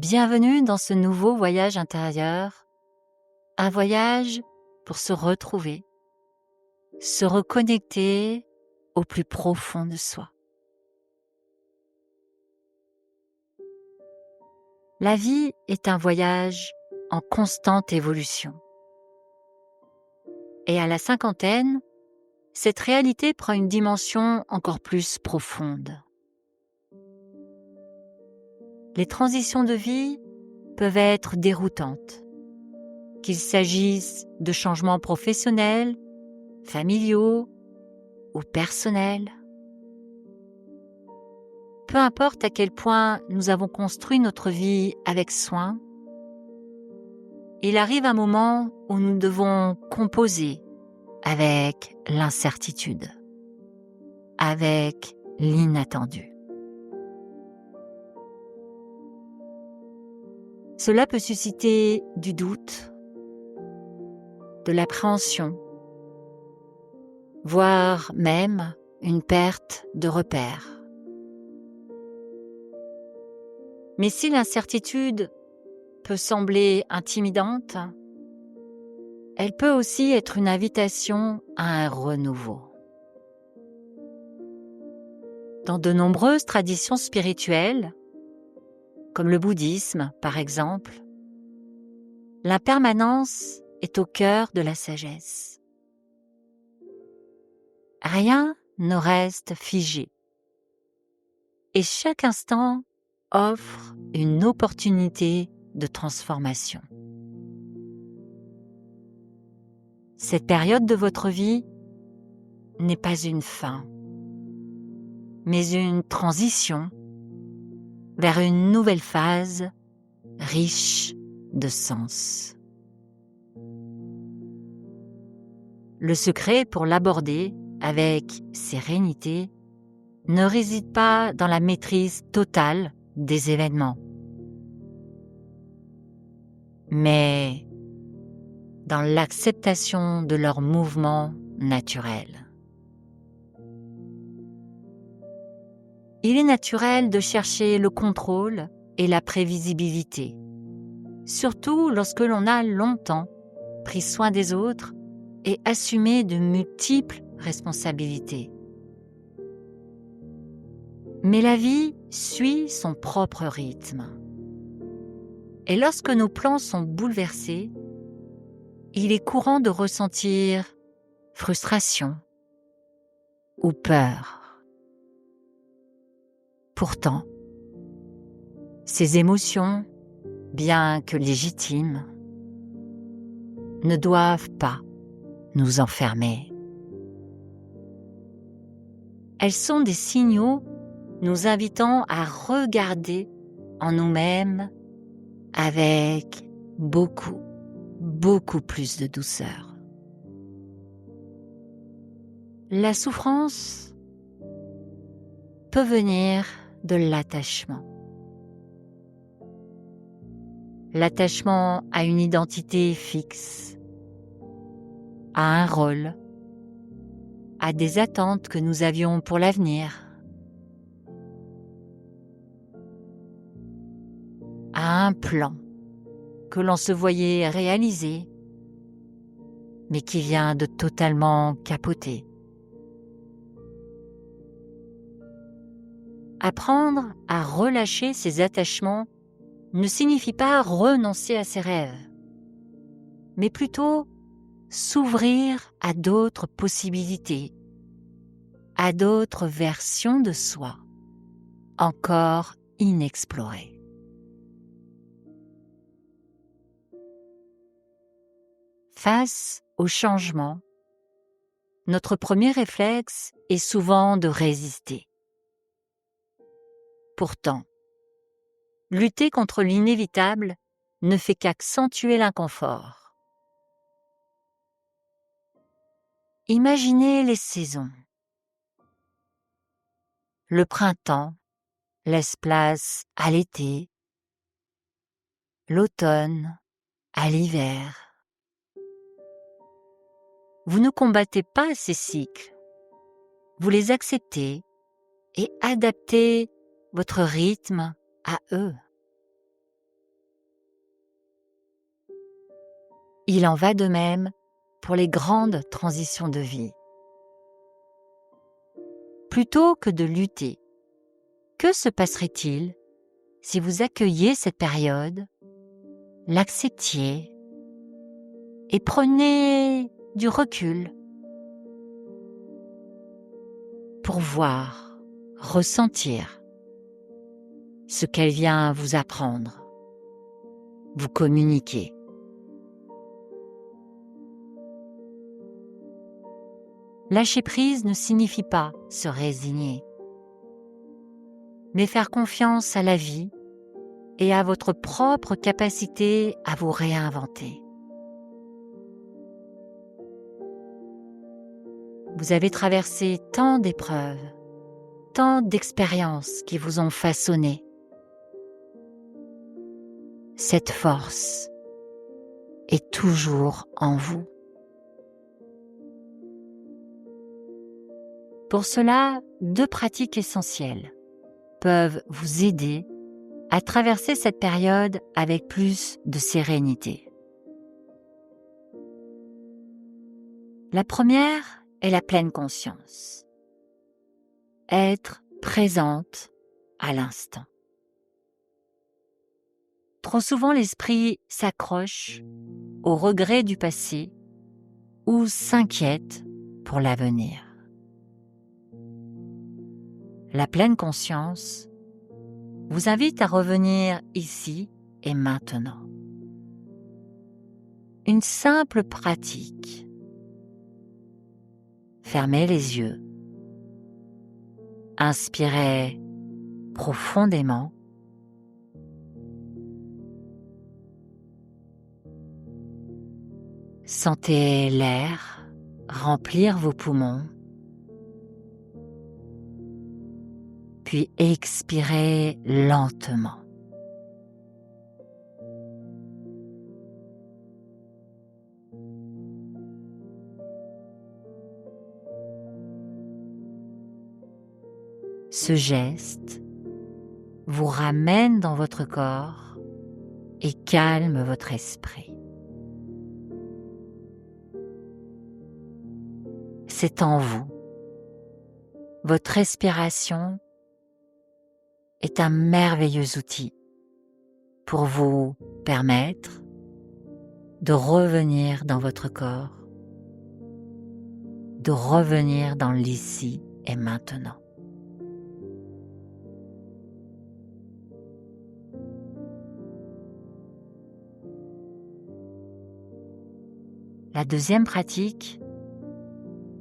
Bienvenue dans ce nouveau voyage intérieur, un voyage pour se retrouver, se reconnecter au plus profond de soi. La vie est un voyage en constante évolution. Et à la cinquantaine, cette réalité prend une dimension encore plus profonde. Les transitions de vie peuvent être déroutantes, qu'il s'agisse de changements professionnels, familiaux ou personnels. Peu importe à quel point nous avons construit notre vie avec soin, il arrive un moment où nous devons composer avec l'incertitude, avec l'inattendu. Cela peut susciter du doute, de l'appréhension, voire même une perte de repères. Mais si l'incertitude peut sembler intimidante, elle peut aussi être une invitation à un renouveau. Dans de nombreuses traditions spirituelles, comme le bouddhisme par exemple, l'impermanence est au cœur de la sagesse. Rien ne reste figé et chaque instant offre une opportunité de transformation. Cette période de votre vie n'est pas une fin, mais une transition vers une nouvelle phase riche de sens. Le secret pour l'aborder avec sérénité ne réside pas dans la maîtrise totale des événements, mais dans l'acceptation de leurs mouvements naturels. Il est naturel de chercher le contrôle et la prévisibilité, surtout lorsque l'on a longtemps pris soin des autres et assumé de multiples responsabilités. Mais la vie suit son propre rythme. Et lorsque nos plans sont bouleversés, il est courant de ressentir frustration ou peur. Pourtant, ces émotions, bien que légitimes, ne doivent pas nous enfermer. Elles sont des signaux nous invitant à regarder en nous-mêmes avec beaucoup plus de douceur. La souffrance peut venir de l'attachement. L'attachement à une identité fixe, à un rôle, à des attentes que nous avions pour l'avenir, à un plan que l'on se voyait réaliser, mais qui vient de totalement capoter. Apprendre à relâcher ses attachements ne signifie pas renoncer à ses rêves, mais plutôt s'ouvrir à d'autres possibilités, à d'autres versions de soi, encore inexplorées. Face au changement, notre premier réflexe est souvent de résister. Pourtant, lutter contre l'inévitable ne fait qu'accentuer l'inconfort. Imaginez les saisons. Le printemps laisse place à l'été, l'automne à l'hiver. Vous ne combattez pas ces cycles, vous les acceptez et adaptez votre rythme à eux. Il en va de même pour les grandes transitions de vie. Plutôt que de lutter, que se passerait-il si vous accueilliez cette période, l'acceptiez et prenez du recul pour voir, ressentir ce qu'elle vient vous apprendre, vous communiquer. Lâcher prise ne signifie pas se résigner, mais faire confiance à la vie et à votre propre capacité à vous réinventer. Vous avez traversé tant d'épreuves, tant d'expériences qui vous ont façonné. Cette force est toujours en vous. Pour cela, 2 pratiques essentielles peuvent vous aider à traverser cette période avec plus de sérénité. La première est la pleine conscience. Être présente à l'instant. Trop souvent, l'esprit s'accroche aux regrets du passé ou s'inquiète pour l'avenir. La pleine conscience vous invite à revenir ici et maintenant. Une simple pratique. Fermez les yeux. Inspirez profondément. Sentez l'air remplir vos poumons. Puis expirez lentement. Ce geste vous ramène dans votre corps et calme votre esprit. C'est en vous. Votre respiration est un merveilleux outil pour vous permettre de revenir dans votre corps, de revenir dans l'ici et maintenant. La deuxième pratique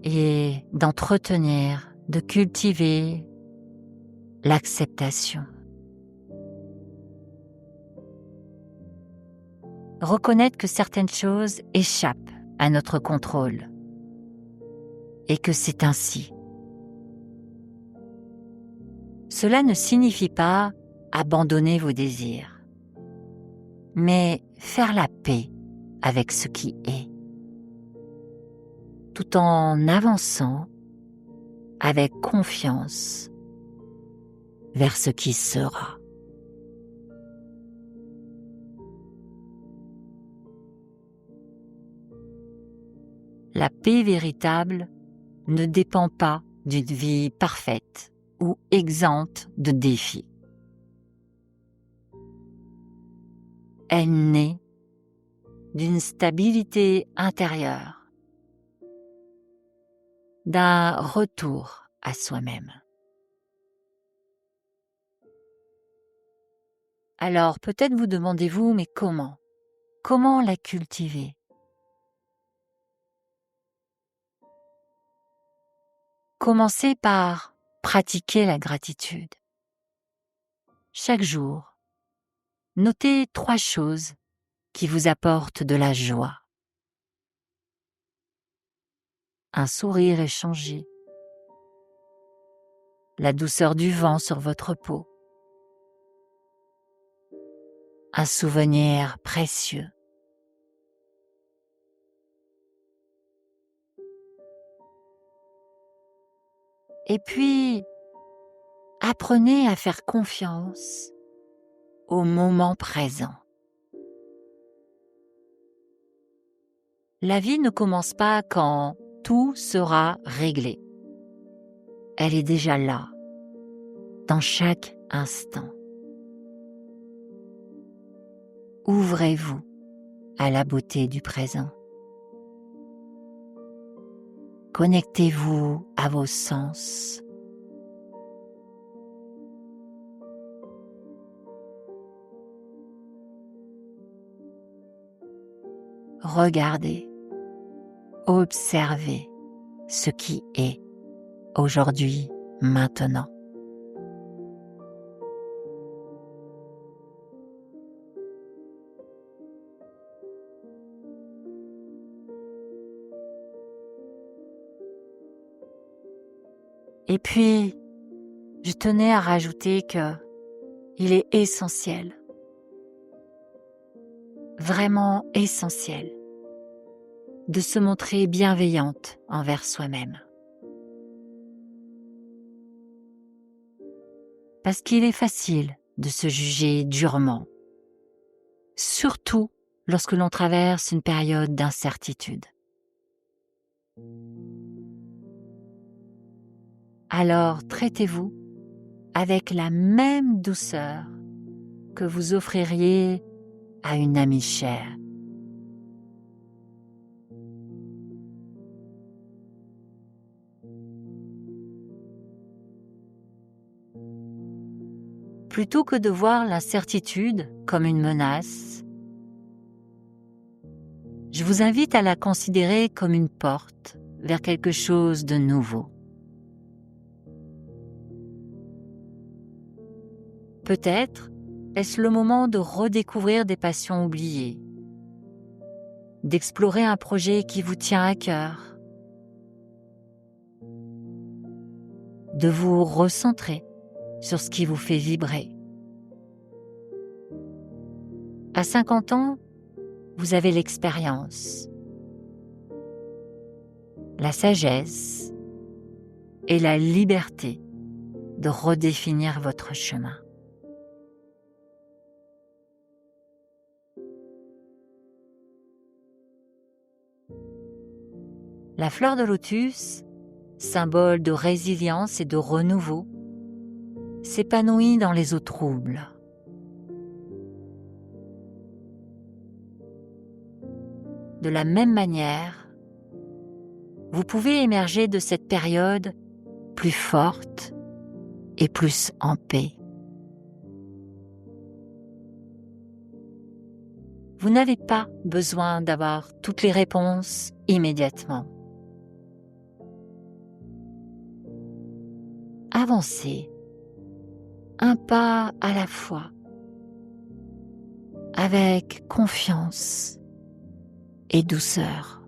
est d'entretenir, de cultiver l'acceptation. Reconnaître que certaines choses échappent à notre contrôle et que c'est ainsi. Cela ne signifie pas abandonner vos désirs, mais faire la paix avec ce qui est, tout en avançant avec confiance vers ce qui sera. La paix véritable ne dépend pas d'une vie parfaite ou exempte de défis. Elle naît d'une stabilité intérieure, d'un retour à soi-même. Alors peut-être vous demandez-vous, mais comment? Comment la cultiver? Commencez par pratiquer la gratitude. Chaque jour, notez 3 choses qui vous apportent de la joie. Un sourire échangé, la douceur du vent sur votre peau, un souvenir précieux. Et puis, apprenez à faire confiance au moment présent. La vie ne commence pas quand tout sera réglé. Elle est déjà là, dans chaque instant. Ouvrez-vous à la beauté du présent. Connectez-vous à vos sens. Regardez, observez ce qui est aujourd'hui, maintenant. Et puis, je tenais à rajouter que il est essentiel, vraiment essentiel, de se montrer bienveillante envers soi-même. Parce qu'il est facile de se juger durement, surtout lorsque l'on traverse une période d'incertitude. Alors traitez-vous avec la même douceur que vous offririez à une amie chère. Plutôt que de voir l'incertitude comme une menace, je vous invite à la considérer comme une porte vers quelque chose de nouveau. Peut-être est-ce le moment de redécouvrir des passions oubliées, d'explorer un projet qui vous tient à cœur, de vous recentrer sur ce qui vous fait vibrer. À 50 ans, vous avez l'expérience, la sagesse et la liberté de redéfinir votre chemin. La fleur de lotus, symbole de résilience et de renouveau, s'épanouit dans les eaux troubles. De la même manière, vous pouvez émerger de cette période plus forte et plus en paix. Vous n'avez pas besoin d'avoir toutes les réponses immédiatement. Avancez un pas à la fois, avec confiance et douceur.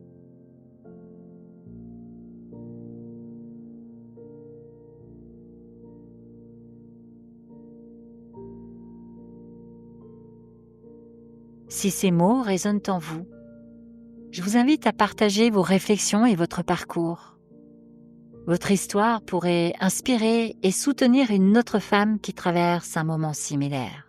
Si ces mots résonnent en vous, je vous invite à partager vos réflexions et votre parcours. Votre histoire pourrait inspirer et soutenir une autre femme qui traverse un moment similaire.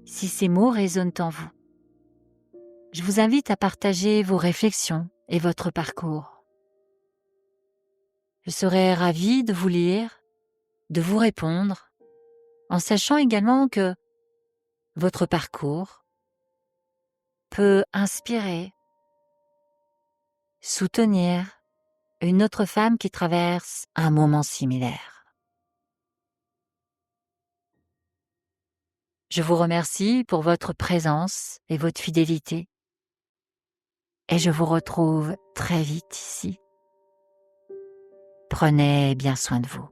Si ces mots résonnent en vous, je vous invite à partager vos réflexions et votre parcours. Je serai ravie de vous lire, de vous répondre, en sachant également que votre parcours peut inspirer, soutenir une autre femme qui traverse un moment similaire. Je vous remercie pour votre présence et votre fidélité et je vous retrouve très vite ici. Prenez bien soin de vous.